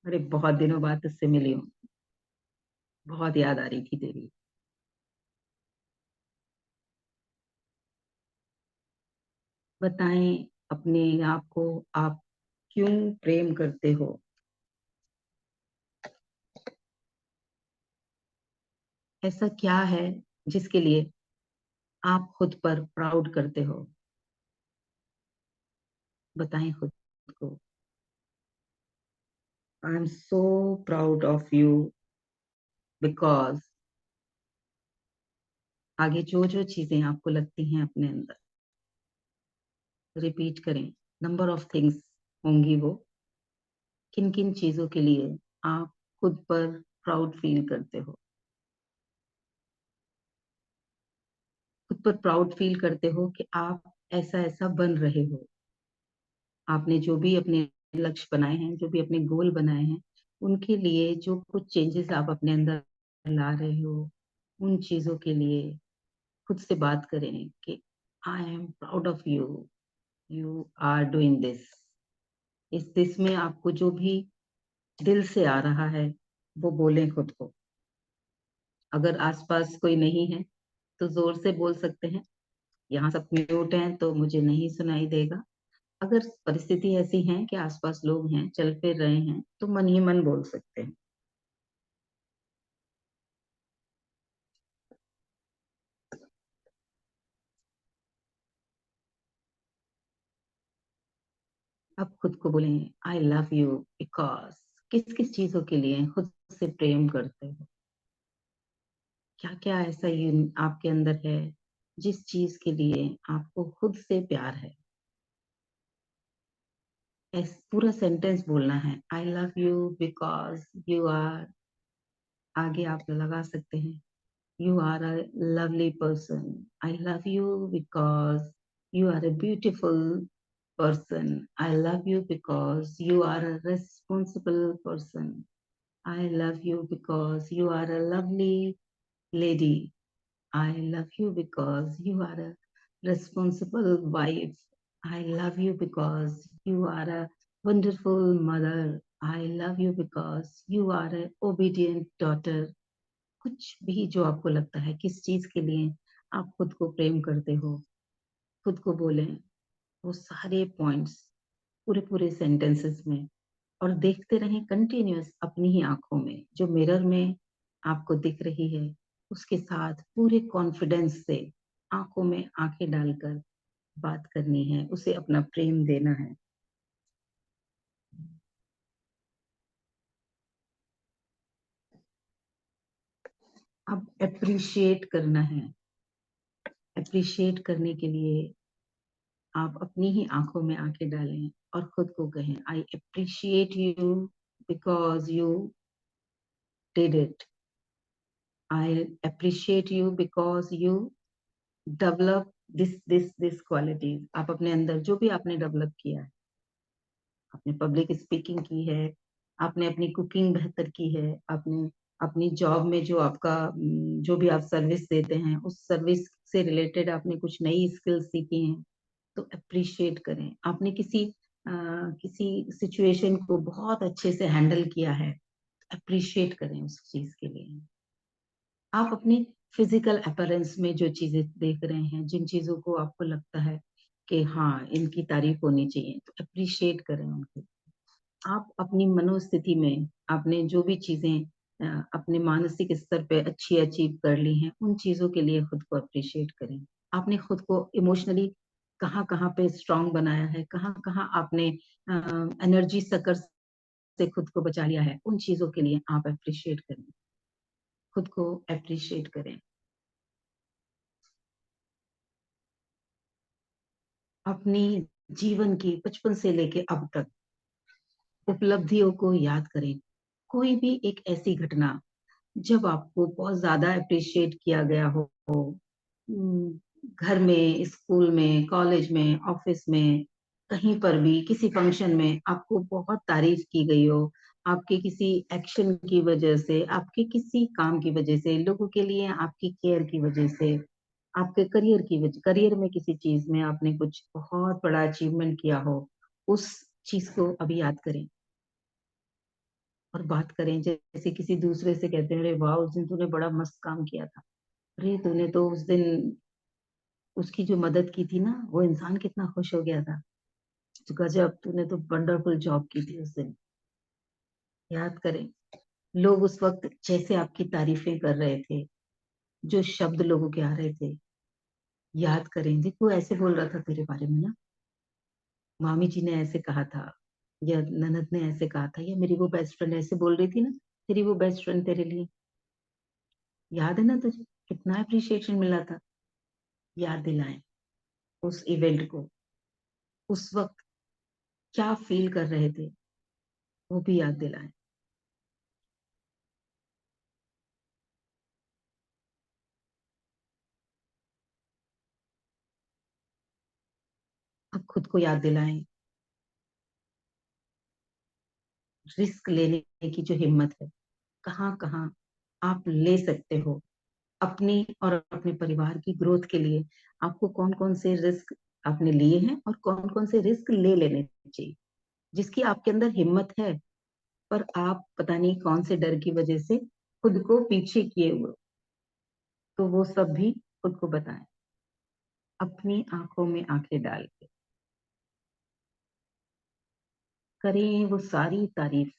अरे बहुत दिनों बाद तुझसे मिली हूँ, बहुत याद आ रही थी तेरी। बताएं अपने आप को आप क्यों प्रेम करते हो? ऐसा क्या है जिसके लिए आप खुद पर प्राउड करते हो? बताएं खुद को, I am so proud of you because. आगे जो जो चीजें आपको लगती हैं अपने अंदर रिपीट करें, नंबर ऑफ थिंग्स होंगी वो। किन किन चीजों के लिए आप खुद पर प्राउड फील करते हो? खुद पर प्राउड फील करते हो कि आप ऐसा ऐसा बन रहे हो। आपने जो भी अपने लक्ष्य बनाए हैं, जो भी अपने गोल बनाए हैं, उनके लिए जो कुछ चेंजेस आप अपने अंदर ला रहे हो, उन चीजों के लिए खुद से बात करें कि I am proud of you, you are doing this. इस दिस में आपको जो भी दिल से आ रहा है वो बोलें खुद को। अगर आसपास कोई नहीं है तो जोर से बोल सकते हैं, यहाँ सब म्यूट हैं तो मुझे नहीं सुनाई देगा। अगर परिस्थिति ऐसी है कि आसपास लोग हैं, चल फिर रहे हैं, तो मन ही मन बोल सकते हैं। अब खुद को बोलें आई लव यू बिकॉज। किस किस चीजों के लिए खुद से प्रेम करते हो? क्या क्या ऐसा ये आपके अंदर है जिस चीज के लिए आपको खुद से प्यार है। पूरा सेंटेंस बोलना है, I love you because you are, आगे आप लगा सकते हैं, you are a lovely person, I love you because you are a beautiful person. I love you because you are a responsible person. I love you because you are a lovely lady. I love you because you are a responsible wife. I love you because you are a wonderful mother. I love you because you are a obedient daughter. कुछ भी जो आपको लगता है किस चीज के लिए आप खुद को प्रेम करते हो, खुद को बोलें वो सारे पॉइंट्स पूरे पूरे सेंटेंसेस में, और देखते रहें कंटिन्यूअस अपनी ही आंखों में जो मिरर में आपको दिख रही है, उसके साथ पूरे कॉन्फिडेंस से आंखों में आंखें डालकर बात करनी है, उसे अपना प्रेम देना है। अब अप्रिशिएट करना है। अप्रिशिएट करने के लिए आप अपनी ही आंखों में आंखें डालें और खुद को कहें, I appreciate you because you did it. I appreciate you because you develop this qualities. आप अपने अंदर जो भी आपने डेवलप किया है, आपने पब्लिक स्पीकिंग की है, आपने अपनी कुकिंग बेहतर की है, आपने अपनी जॉब में जो आपका जो भी आप सर्विस देते हैं उस सर्विस से रिलेटेड आपने कुछ नई स्किल्स सीखी हैं, तो अप्रिशिएट करें। आपने किसी सिचुएशन को बहुत अच्छे से हैंडल किया है, अप्रिशिएट करें उस चीज के लिए। आप अपने फिजिकल अपीयरेंस में जो चीजें देख रहे हैं, जिन चीजों को आपको लगता है कि हाँ इनकी तारीफ होनी चाहिए, तो अप्रिशिएट करें उनको। आप अपनी मनोस्थिति में आपने जो भी चीजें अपने मानसिक स्तर पे अच्छी अचीव कर ली हैं, उन चीजों के लिए खुद को अप्रिशिएट करें। आपने खुद को इमोशनली कहाँ कहाँ पे स्ट्रांग बनाया है, कहाँ कहाँ आपने एनर्जी सकर से खुद को बचा लिया है, उन चीजों के लिए आप अप्रिशिएट करें, खुद को अप्रिशिएट करें। अपनी जीवन की बचपन से लेके अब तक उपलब्धियों को याद करें। कोई भी एक ऐसी घटना जब आपको बहुत ज्यादा अप्रिशिएट किया गया हो, घर में, स्कूल में, कॉलेज में, ऑफिस में, कहीं पर भी किसी फंक्शन में आपको बहुत तारीफ की गई हो, आपके किसी एक्शन की वजह से, आपके किसी काम की वजह से, लोगों के लिए आपकी केयर की वजह से, आपके करियर की वजह, करियर में किसी चीज में आपने कुछ बहुत बड़ा अचीवमेंट किया हो, उस चीज को अभी याद करें और बात करें। जैसे किसी दूसरे से कहते हैं, अरे वाह उस दिन तूने बड़ा मस्त काम किया था, अरे तूने तो उस दिन उसकी जो मदद की थी ना, वो इंसान कितना खुश हो गया था, तो गजब तूने तो वंडरफुल जॉब की थी उस दिन। याद करें लोग उस वक्त जैसे आपकी तारीफें कर रहे थे, जो शब्द लोगों के आ रहे थे, याद करें देखो ऐसे बोल रहा था तेरे बारे में ना, मामी जी ने ऐसे कहा था, या ननद ने ऐसे कहा था, या मेरी वो बेस्ट फ्रेंड ऐसे बोल रही थी ना, तेरी वो बेस्ट फ्रेंड तेरे लिए, याद है ना तुझे कितना अप्रिशिएशन मिला था। याद दिलाएं उस इवेंट को, उस वक्त क्या फील कर रहे थे, वो भी याद दिलाएं। अब खुद को याद दिलाएं रिस्क लेने की जो हिम्मत है, कहाँ कहाँ आप ले सकते हो अपनी और अपने परिवार की ग्रोथ के लिए। आपको कौन कौन से रिस्क आपने लिए हैं और कौन कौन से रिस्क ले लेने चाहिए, जिसकी आपके अंदर हिम्मत है, पर आप पता नहीं कौन से डर की वजह से खुद को पीछे किए हुए, तो वो सब भी खुद को बताएं अपनी आंखों में आंखें डाल के। करें वो सारी तारीफ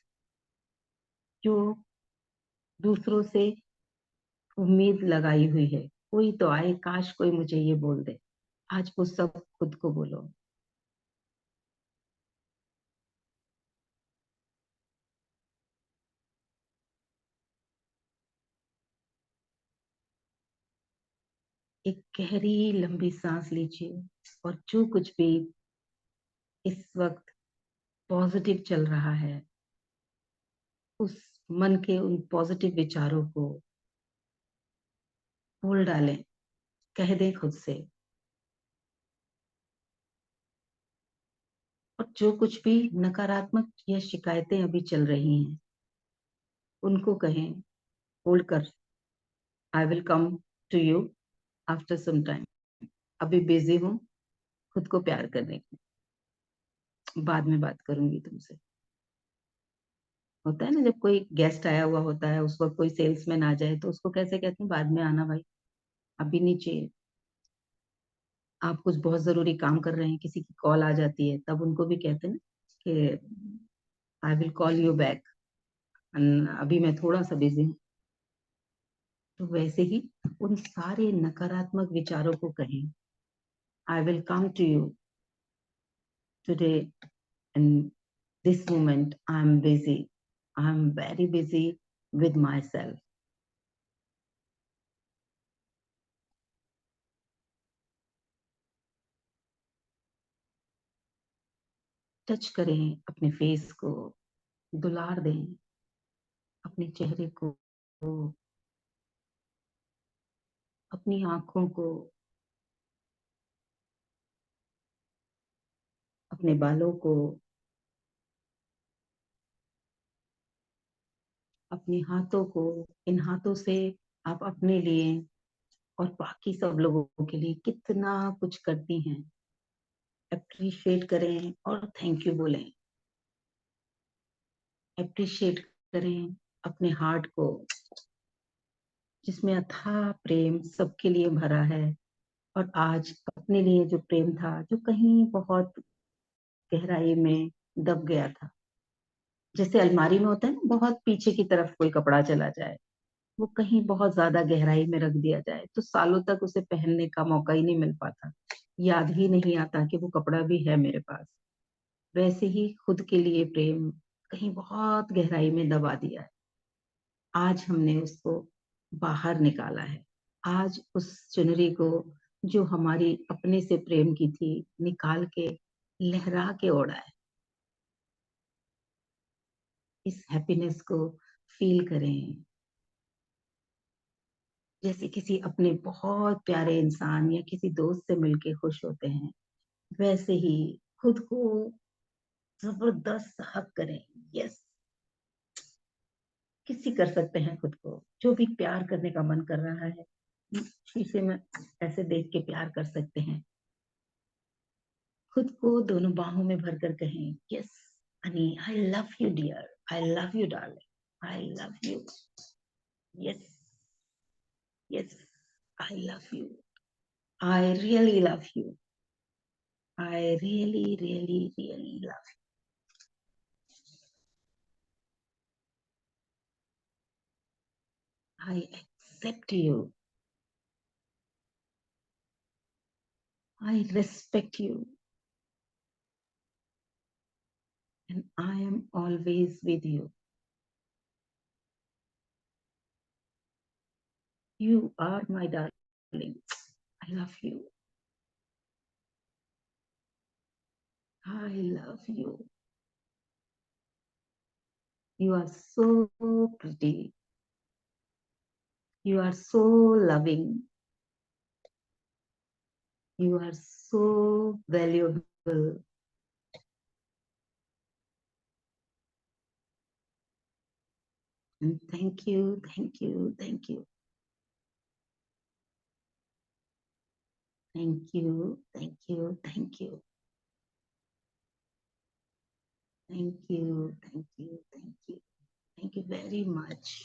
जो दूसरों से उम्मीद लगाई हुई है, कोई तो आए काश कोई मुझे ये बोल दे, आज वो सब खुद को बोलो। एक गहरी लंबी सांस लीजिए और जो कुछ भी इस वक्त पॉजिटिव चल रहा है उस मन के उन पॉजिटिव विचारों को बोल डालें, कह दें खुद से। और जो कुछ भी नकारात्मक या शिकायतें अभी चल रही हैं उनको कहें, होल्ड कर, I will come to you after some time. अभी बिजी हूँ खुद को प्यार करने की, बाद में बात करूंगी तुमसे। होता है ना, जब कोई गेस्ट आया हुआ होता है उस वक्त कोई सेल्समैन आ जाए तो उसको कैसे कहते हैं, बाद में आना भाई, अभी नहीं चाहिए। आप कुछ बहुत जरूरी काम कर रहे हैं, किसी की कॉल आ जाती है, तब उनको भी कहते हैं ना कि I will call you back, अभी मैं थोड़ा सा बिजी हूँ। तो वैसे ही उन सारे नकारात्मक विचारों को कहें, I will come to you today and this moment, I am busy, I am very busy with myself. Touch करें अपने फेस को, दुलार दें अपने चेहरे को, अपनी आंखों को, अपने बालों को, अपने हाथों को। इन हाथों से आप अपने लिए और बाकी सब लोगों के लिए कितना कुछ करती हैं। अप्रिशिएट करें और थैंक यू बोलें। अप्रिशिएट करें अपने हार्ट को, जिसमें अथाह प्रेम सबके लिए भरा है। और आज अपने लिए जो प्रेम था, जो कहीं बहुत गहराई में दब गया था, जैसे अलमारी में होता है ना, बहुत पीछे की तरफ कोई कपड़ा चला जाए, वो कहीं बहुत ज्यादा गहराई में रख दिया जाए तो सालों तक उसे पहनने का मौका ही नहीं मिल पाता, याद ही नहीं आता कि वो कपड़ा भी है मेरे पास। वैसे ही खुद के लिए प्रेम कहीं बहुत गहराई में दबा दिया है। आज हमने उसको बाहर निकाला है। आज उस चुनरी को जो हमारी अपने से प्रेम की थी, निकाल के लहरा के ओढ़ा है। इस हैप्पीनेस को फील करें, जैसे किसी अपने बहुत प्यारे इंसान या किसी दोस्त से मिलके खुश होते हैं, वैसे ही खुद को जबरदस्त हक करें। यस, किसी कर सकते हैं खुद को, जो भी प्यार करने का मन कर रहा है शीशे में ऐसे देख के प्यार कर सकते हैं। खुद को दोनों बाहों में भरकर कहें, yes honey, I love you dear, I love you darling, I love you, yes yes, I love you, I really love you, I really really really love you, I accept you, I respect you, and I am always with you. You are my darling. I love you. I love you. You are so pretty. You are so loving. You are so valuable. And thank you, thank you, thank you. Thank you, thank you, thank you. Thank you, thank you, thank you. Thank you very much.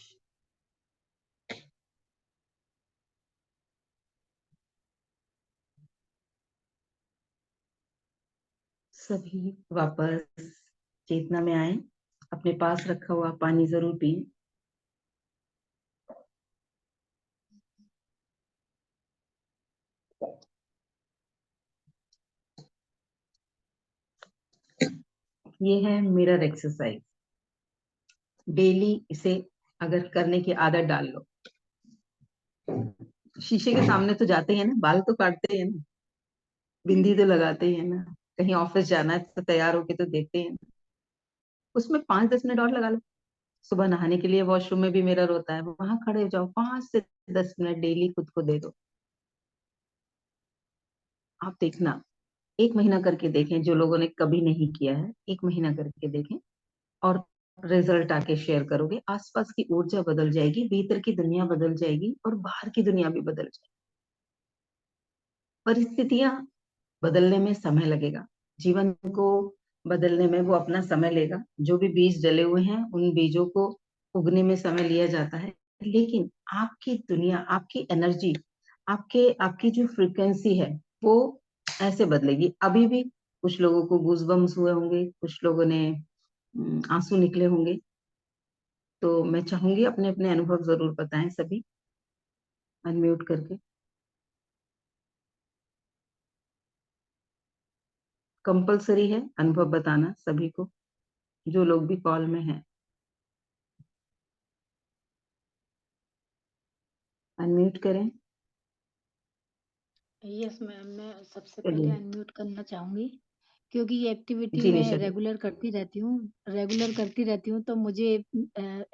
सभी वापस चेतना में आए, अपने पास रखा हुआ पानी जरूर पिए। ये है मिरर एक्सरसाइज। डेली इसे अगर करने की आदत डाल लो शीशे के सामने तो जाते हैं ना, बाल तो काटते हैं ना, बिंदी तो लगाते ही है ना, कहीं ऑफिस जाना है तो तैयार होके तो देखते हैं ना। उसमें 5-10 मिनट और लगा लो। सुबह नहाने के लिए वॉशरूम में भी मिरर होता है, वहां खड़े हो जाओ, 5 से 10 मिनट डेली खुद को दे दो। आप देखना, 1 महीना करके देखें, जो लोगों ने कभी नहीं किया है 1 महीना करके देखें, और रिजल्ट आके शेयर करोगे। आसपास की ऊर्जा बदल जाएगी, भीतर की दुनिया बदल जाएगी, और बाहर की दुनिया भी बदल जाएगी। परिस्थितियां बदलने में समय लगेगा, जीवन को बदलने में वो अपना समय लेगा। जो भी बीज डले हुए हैं उन बीजों को उगने में समय लिया जाता है, लेकिन आपकी दुनिया, आपकी एनर्जी, आपके आपकी जो फ्रीक्वेंसी है वो ऐसे बदलेगी। अभी भी कुछ लोगों को गूजबम्स हुए होंगे, कुछ लोगों ने आंसू निकले होंगे। तो मैं चाहूंगी अपने अपने अनुभव जरूर बताएं सभी, अनम्यूट करके। कंपलसरी है अनुभव बताना सभी को, जो लोग भी कॉल में हैं। अनम्यूट करें। यस मैम, मैं सबसे पहले चलिए। अनम्यूट करना चाहूंगी, क्योंकि ये एक्टिविटी जी मैं निशा जी। रेगुलर करती रहती हूँ, तो मुझे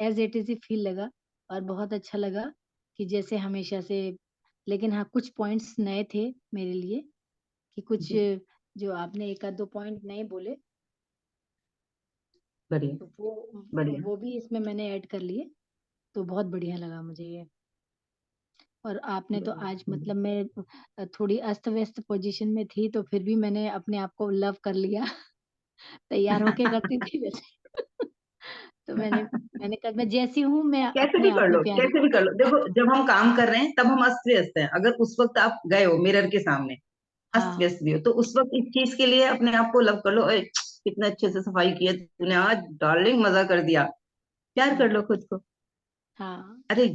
एज इट इज ही फील लगा और बहुत अच्छा लगा कि जैसे हमेशा से। लेकिन हाँ, कुछ पॉइंट्स नए थे मेरे लिए, कि कुछ जी जो आपने एक आध दो पॉइंट नए बोले, बढ़िया। तो वो बढ़िया। वो भी इसमें मैंने ऐड कर लिए, तो बहुत बढ़िया लगा मुझे ये। और आपने तो बढ़िया। आज, मतलब मैं थोड़ी अस्त व्यस्त पोजीशन में थी, तो फिर भी मैंने अपने आप को लव कर लिया। तैयार होके करती थी वैसे। तो मैंने कहा मैं जैसी हूँ, मैं कैसे अपने भी आप कर में लो, प्यारी कैसे हूँ। भी कर लो। देखो, जब हम काम कर रहे हैं तब हम अस्त व्यस्त हैं। अगर उस वक्त आप गए हो मिरर के सामने, अस्त हाँ। व्यस्त भी हो, तो उस वक्त इस चीज के लिए अपने आप को लव कर लो। "ओए, कितने अच्छे से सफाई की है तूने आज, डार्लिंग मजा कर दिया"। प्यार कर हम्म। लो खुद को। हाँ। अरे,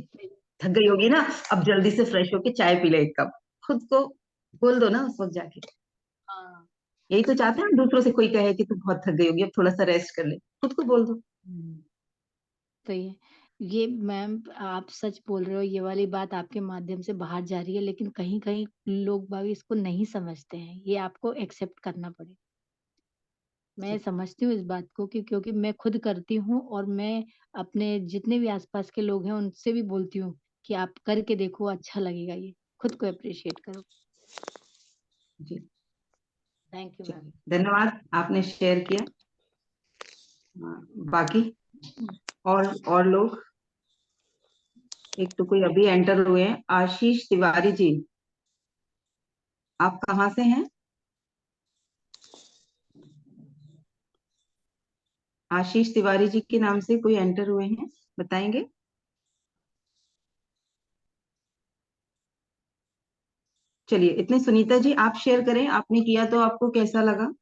थक गई होगी ना, अब जल्दी से फ्रेश होके चाय पी ले 1 कप। खुद को बोल दो ना उस वक्त जाके। हाँ। यही तो चाहते हैं हम, दूसरों से कोई कहे कि तू बहुत थक गई होगी, अब थोड़ा सा रेस्ट कर ले, खुद को बोल दो। हम्म। सही है। ये मैम, आप सच बोल रहे हो, ये वाली बात आपके माध्यम से बाहर जा रही है, लेकिन कहीं कहीं लोग बाग इसको नहीं समझते हैं, ये आपको एक्सेप्ट करना पड़ेगा। मैं जी समझती हूँ इस बात को, क्योंकि मैं खुद करती हूँ, और मैं अपने जितने भी आसपास के लोग हैं उनसे भी बोलती हूँ कि आप करके देखो, अच्छा लगेगा ये। खुद को अप्रिशिएट करो। जी। Thank you ma'am. चलिए, धन्यवाद आपने शेयर किया। बाकी और लोग, एक तो कोई अभी एंटर हुए हैं, आशीष तिवारी जी। आप कहाँ से हैं? आशीष तिवारी जी के नाम से कोई एंटर हुए हैं, बताएंगे? चलिए, इतने सुनीता जी आप शेयर करें, आपने किया तो आपको कैसा लगा?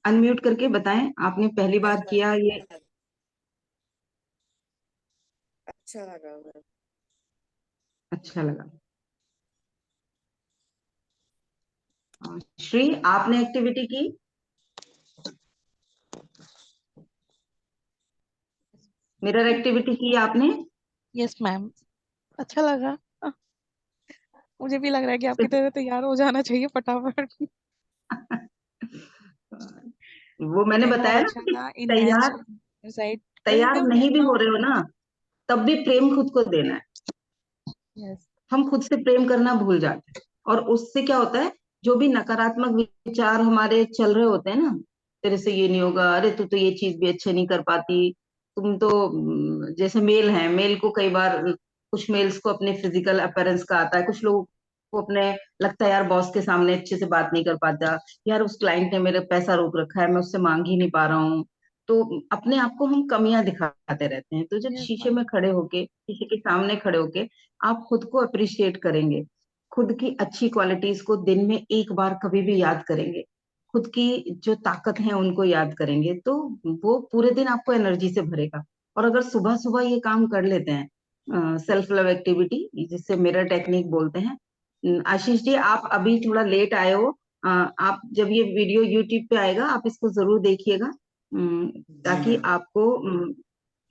अनम्यूट करके बताएं, आपने पहली बार मैम किया ये। अच्छा लगा मैम। अच्छा लगा। श्री, आपने एक्टिविटी की? मिरर एक्टिविटी की आपने? यस मैम, अच्छा लगा। मुझे भी लग रहा है कि आपकी तरह तैयार हो जाना चाहिए फटाफट। वो मैंने नहीं, बहुत बताया ना अच्छा कि था, इनहेंस तैयार साइड कोई तैयार एकदम नहीं भी ऐसा हो हो। रहे हो ना, तब भी प्रेम खुद को देना है। यस। हम खुद से प्रेम करना भूल जाते हैं, और उससे क्या होता है, जो भी नकारात्मक विचार हमारे चल रहे होते हैं ना, तेरे से ये नहीं होगा, अरे तू तो ये चीज भी अच्छे नहीं कर पाती, तुम तो जैसे मेल है, मेल को कई बार, कुछ मेल्स को अपने फिजिकल अपीयरेंस का आता है, कुछ लोगों को अपने लगता है यार बॉस के सामने अच्छे से बात नहीं कर पाता, यार उस क्लाइंट ने मेरा पैसा रोक रखा है, मैं उससे मांग ही नहीं पा रहा हूँ। तो अपने आप को हम कमियां दिखाते रहते हैं। तो जब यस शीशे मैम। में खड़े होके, शीशे के सामने खड़े होके आप खुद को अप्रिशिएट करेंगे, खुद की अच्छी क्वालिटीज को दिन में 1 बार कभी भी याद करेंगे, खुद की जो ताकत है उनको याद करेंगे, तो वो पूरे दिन आपको एनर्जी से भरेगा। और अगर सुबह सुबह ये काम कर लेते हैं, सेल्फ लव एक्टिविटी जिससे मिरर टेक्निक बोलते हैं। आशीष जी, आप अभी थोड़ा लेट आए हो। आप जब ये वीडियो यूट्यूब पे आएगा आप इसको जरूर देखिएगा, ताकि आपको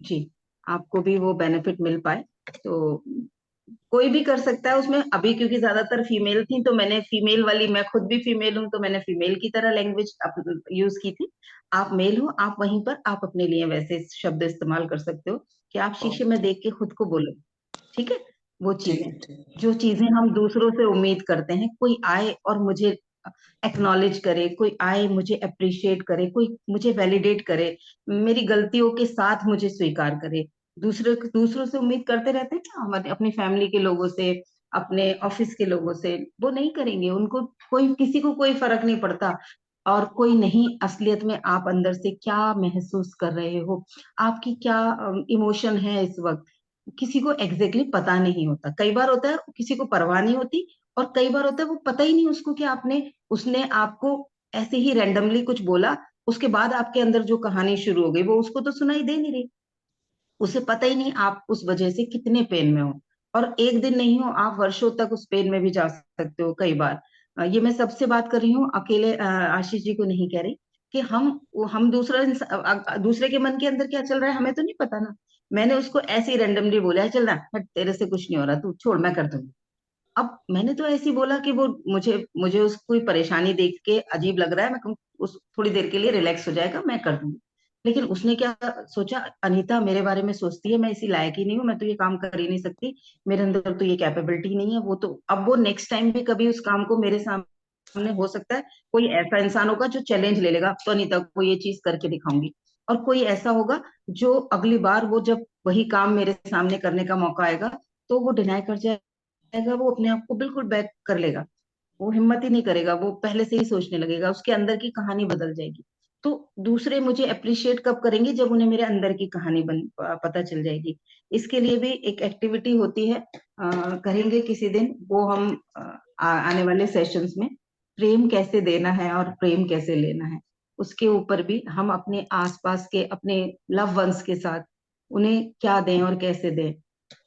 जी, आपको भी वो बेनिफिट मिल पाए। तो कोई भी कर सकता है उसमें। अभी क्योंकि ज्यादातर फीमेल थी तो मैंने फीमेल वाली, मैं खुद भी फीमेल हूं तो मैंने फीमेल की तरह लैंग्वेज यूज की थी। आप मेल हो, आप वहीं पर आप अपने लिए वैसे शब्द इस्तेमाल कर सकते हो कि आप शीशे में देख के खुद को बोलो। ठीक है, वो ठीक चीजें है ठीक है। जो चीजें हम दूसरों से उम्मीद करते हैं, कोई आए और मुझे एक्नॉलेज करे, कोई आए मुझे अप्रिशिएट करे, कोई मुझे वैलिडेट करे, मेरी गलतियों के साथ मुझे स्वीकार करे। दूसरों से उम्मीद करते रहते हैं क्या, हमारे अपनी फैमिली के लोगों से, अपने ऑफिस के लोगों से, वो नहीं करेंगे। उनको कोई, किसी को कोई फर्क नहीं पड़ता। और कोई नहीं, असलियत में आप अंदर से क्या महसूस कर रहे हो, आपकी क्या इमोशन है इस वक्त, किसी को एग्जैक्टली पता नहीं होता। कई बार होता है किसी को परवाह नहीं होती, और कई बार होता है वो पता ही नहीं उसको कि आपने, उसने आपको ऐसे ही रैंडमली कुछ बोला, उसके बाद आपके अंदर जो कहानी शुरू हो गई वो उसको तो सुनाई दे नहीं रही, उसे पता ही नहीं आप उस वजह से कितने पेन में हो। और एक दिन नहीं हो, आप वर्षों तक उस पेन में भी जा सकते हो कई बार। ये मैं सबसे बात कर रही हूँ, अकेले आशीष जी को नहीं कह रही कि हम दूसरे के मन के अंदर क्या चल रहा है हमें तो नहीं पता ना। मैंने उसको ऐसे ही रैंडमली बोला है, चल ना हट, तेरे से कुछ नहीं हो रहा, तू छोड़, मैं कर दूंगी। अब मैंने तो ऐसे ही बोला कि वो मुझे मुझे उसको कोई परेशानी देख के अजीब लग रहा है, मैं कहूँ उस थोड़ी देर के लिए रिलैक्स हो जाएगा, मैं कर दूंगी। लेकिन उसने क्या सोचा, अनीता मेरे बारे में सोचती है, मैं इसी लायक ही नहीं हूँ, मैं तो ये काम कर ही नहीं सकती, मेरे अंदर तो ये कैपेबिलिटी नहीं है। वो तो अब वो नेक्स्ट टाइम भी कभी उस काम को मेरे सामने, हो सकता है कोई ऐसा इंसान होगा जो चैलेंज ले लेगा, तो अनीता को ये चीज करके दिखाऊंगी। और कोई ऐसा होगा जो अगली बार वो जब वही काम मेरे सामने करने का मौका आएगा तो वो डिनाई कर जाएगा, वो अपने आप को बिल्कुल बैक कर लेगा, वो हिम्मत ही नहीं करेगा, वो पहले से ही सोचने लगेगा, उसके अंदर की कहानी बदल जाएगी। तो दूसरे मुझे अप्रिशिएट कब करेंगे, जब उन्हें मेरे अंदर की कहानी पता चल जाएगी। इसके लिए भी एक एक्टिविटी होती है, करेंगे किसी दिन वो हम, आने वाले सेशंस में, प्रेम कैसे देना है और प्रेम कैसे लेना है, उसके ऊपर भी हम अपने आसपास के अपने लव वंस के साथ उन्हें क्या दें और कैसे दें,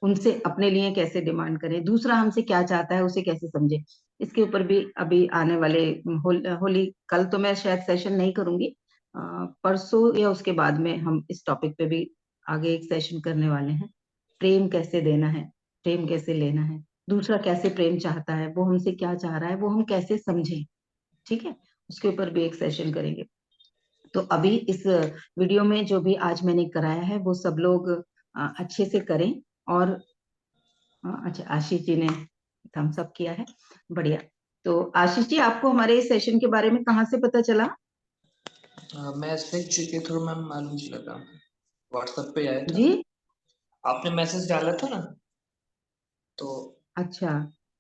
उनसे अपने लिए कैसे डिमांड करें, दूसरा हमसे क्या चाहता है उसे कैसे समझे। इसके ऊपर भी अभी आने वाले होली, कल तो मैं शायद सेशन नहीं करूंगी, परसों या उसके बाद में हम इस टॉपिक पे भी आगे एक सेशन करने वाले हैं। प्रेम कैसे देना है, प्रेम कैसे लेना है, दूसरा कैसे प्रेम चाहता है, वो हमसे क्या चाह रहा है, वो हम कैसे समझें। ठीक है, उसके ऊपर भी एक सेशन करेंगे। तो अभी इस वीडियो में जो भी आज मैंने कराया है वो सब लोग अच्छे से करें। और अच्छा, आशीष जी ने थम्स अप किया है, बढ़िया। तो आशीष जी, आपको हमारे इस सेशन के बारे में कहाँ से पता चला? मैसेज के थ्रू मैम मालूम चला था, व्हाट्सएप पे आया था, जी, आपने मैसेज डाला था ना, तो अच्छा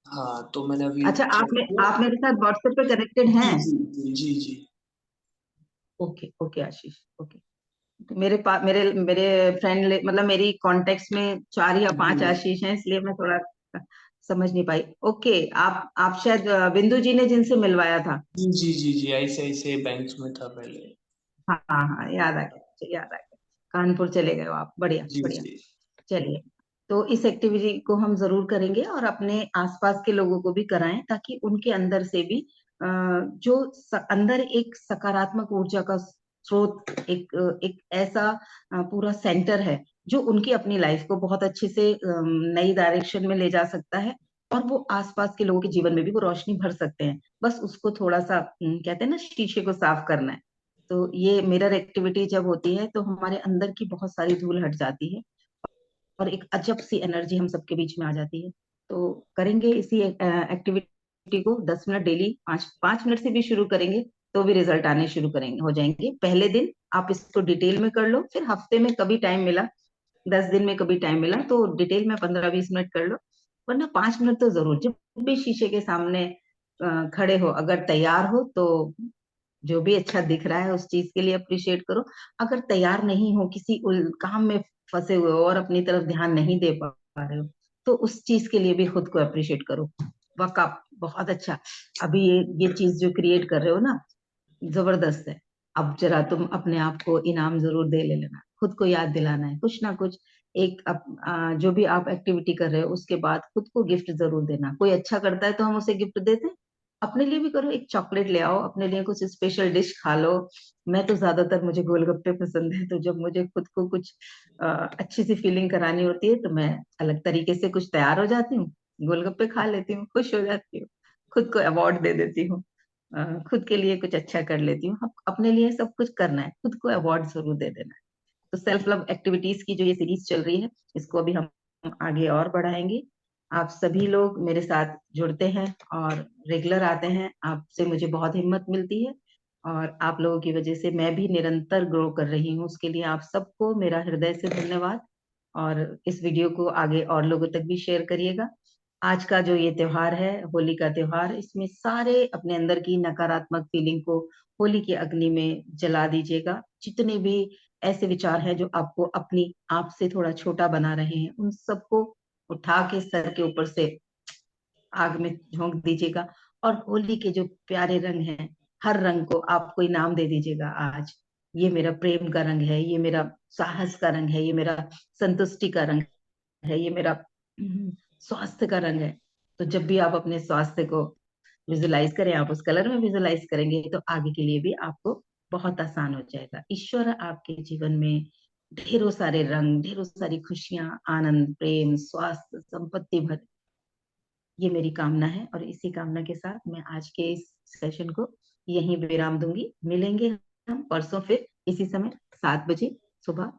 हाँ तो मैंने अभी अच्छा, चेक किया। आप मेरे साथ व्हाट्सएप पे कनेक्टेड जी हैं? जी जी जी जी। ओके ओके आशीष, ओके। तो मेरे पास मेरे मेरे फ्रेंड, मतलब मेरी कॉन्टेक्ट्स में 4 या 5 जी आशीष हैं, इसलिए मैं थोड़ा समझ नहीं पाई। ओके, आप शायद बिंदु जी ने जिनसे मिलवाया था। जी जी जी जी, ऐसे बैंक्स में था पहले। हाँ हाँ हाँ, याद आ गया, मुझे याद आ गया। कानपुर चले गए हो आप, बढ़िया जी बढ़िया। जी चलिए, तो इस एक्टिविटी को हम जरूर करेंगे और अपने आसपास के लोगों को भी कराएं, ताकि उनके अंदर से भी अंदर एक सकारात्मक ऊर्जा का स्रोत, एक ऐसा पूरा सेंटर है जो उनकी अपनी लाइफ को बहुत अच्छे से नई डायरेक्शन में ले जा सकता है। और वो आसपास के लोगों के जीवन में भी वो रोशनी भर सकते हैं, बस उसको थोड़ा सा कहते हैं ना, शीशे को साफ करना है। तो ये मिरर एक्टिविटी जब होती है तो हमारे अंदर की बहुत सारी धूल हट जाती है और एक अजब सी एनर्जी हम सबके बीच में आ जाती है। तो करेंगे इसी एक्टिविटी को 10 मिनट डेली, 5 5 मिनट से भी शुरू करेंगे तो भी रिजल्ट आने शुरू करेंगे, हो जाएंगे। पहले दिन आप इसको डिटेल में कर लो, फिर हफ्ते में कभी टाइम मिला, 10 दिन में कभी टाइम मिला तो डिटेल में 15 20 मिनट कर लो। वरना 5 मिनट तो जरूर, जब भी शीशे के सामने खड़े हो, अगर तैयार हो तो जो भी अच्छा दिख रहा है उस चीज के लिए अप्रिशिएट करो। अगर तैयार नहीं हो, किसी काम में फंसे हुए हो और अपनी तरफ ध्यान नहीं दे पा रहे हो, तो उस चीज के लिए भी खुद को अप्रिशिएट करो। वाकई बहुत अच्छा, अभी ये चीज जो क्रिएट कर रहे हो ना, जबरदस्त है। अब जरा तुम अपने आप को इनाम जरूर दे ले लेना, खुद को याद दिलाना है कुछ ना कुछ। जो भी आप एक्टिविटी कर रहे हो उसके बाद खुद को गिफ्ट जरूर देना। कोई अच्छा करता है तो हम उसे गिफ्ट देते हैं, अपने लिए भी करो, एक चॉकलेट ले आओ, अपने लिए कुछ स्पेशल डिश खा लो। मैं तो ज्यादातर, मुझे गोलगप्पे पसंद है, तो जब मुझे खुद को कुछ अच्छी सी फीलिंग करानी होती है तो मैं अलग तरीके से कुछ तैयार हो जाती हूँ, गोलगप्पे खा लेती हूँ, खुश हो जाती हूँ, खुद को अवार्ड दे देती हूँ, खुद के लिए कुछ अच्छा कर लेती हूँ। अपने लिए सब कुछ करना है, खुद को अवार्ड जरूर दे देना है। तो सेल्फ लव एक्टिविटीज की जो ये सीरीज चल रही है, इसको अभी हम आगे और बढ़ाएंगे। आप सभी लोग मेरे साथ जुड़ते हैं और रेगुलर आते हैं, आपसे मुझे बहुत हिम्मत मिलती है, और आप लोगों की वजह से मैं भी निरंतर ग्रो कर रही हूँ। उसके लिए आप सबको मेरा हृदय से धन्यवाद। और इस वीडियो को आगे और लोगों तक भी शेयर करिएगा। आज का जो ये त्योहार है, होली का त्योहार, इसमें सारे अपने अंदर की नकारात्मक फीलिंग को होली की अग्नि में जला दीजिएगा। जितने भी ऐसे विचार हैं जो आपको अपनी आप से थोड़ा छोटा बना रहे हैं, उन सबको उठा के सर के ऊपर से आग में झोंक दीजिएगा। और होली के जो प्यारे रंग हैं, हर रंग को आप कोई नाम दे दीजिएगा आज। ये मेरा प्रेम का रंग है, ये मेरा साहस का रंग है, ये मेरा संतुष्टि का रंग है, ये मेरा स्वास्थ्य का रंग है। तो जब भी आप अपने स्वास्थ्य को विजुलाइज करें, आप उस कलर में विजुलाइज करेंगे, तो आगे के लिए भी आपको बहुत आसान हो जाएगा। ईश्वर आपके जीवन में ढेरों सारे रंग, ढेरों सारी खुशियां, आनंद, प्रेम, स्वास्थ्य, संपत्ति भर, ये मेरी कामना है। और इसी कामना के साथ मैं आज के इस सेशन को यहीं विराम दूंगी। मिलेंगे हम परसों फिर इसी समय 7 बजे सुबह।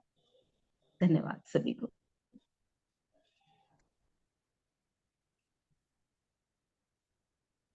धन्यवाद सभी को।